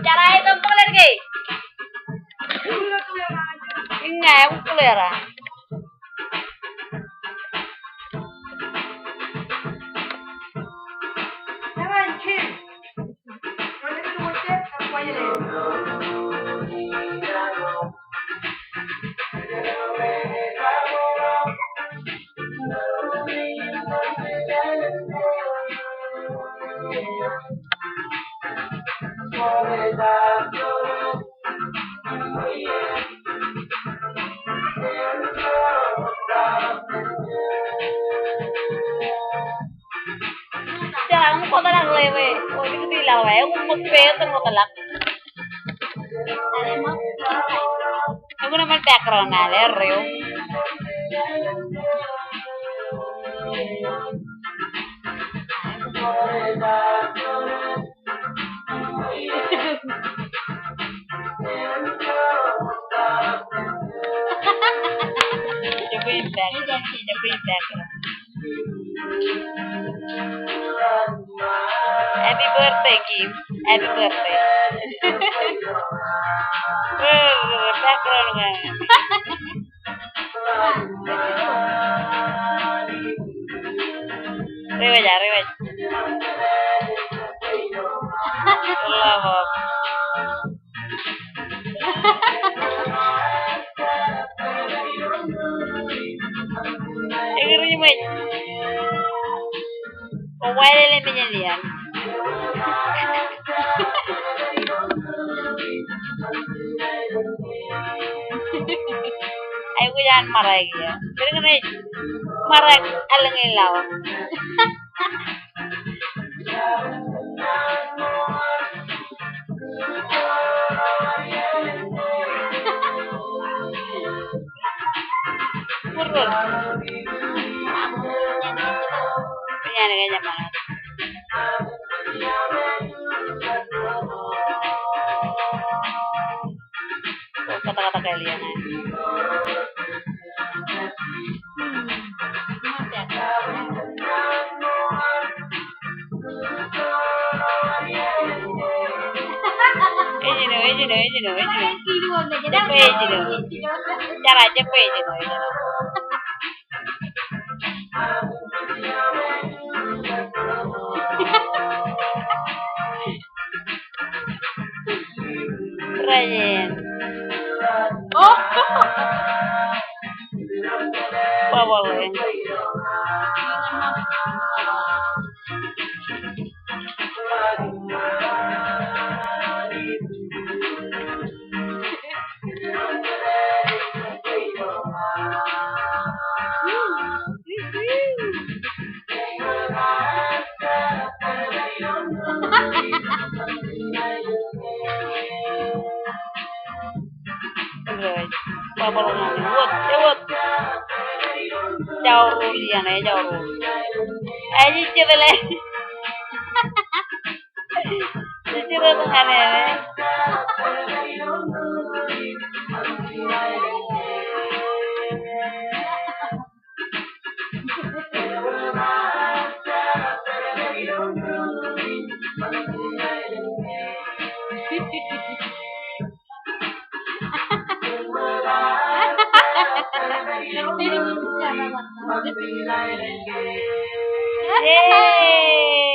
Cara itu boleh lagi. Enggak, boleh lah. Jangan kau talak lewe. Oh itu bilang lewe. Umur betul mau talak. Aku nama background nale reo. Happy birthday, Kim. Happy birthday. Background kan. Rewet. Allah. Ini mai. Mobile le penyelian. Aku jangan marah lagi ya. Kira-kira marah alangin lawa. Murul. Penyanyi kayaknya mana? Kata-kata kalian ya. Cara cepet je. Keren. Oh. Apa boleh? Apa boleh? Buat. Jauh rusian ya jauh. Aji coba le. Coba pengen. Yeay.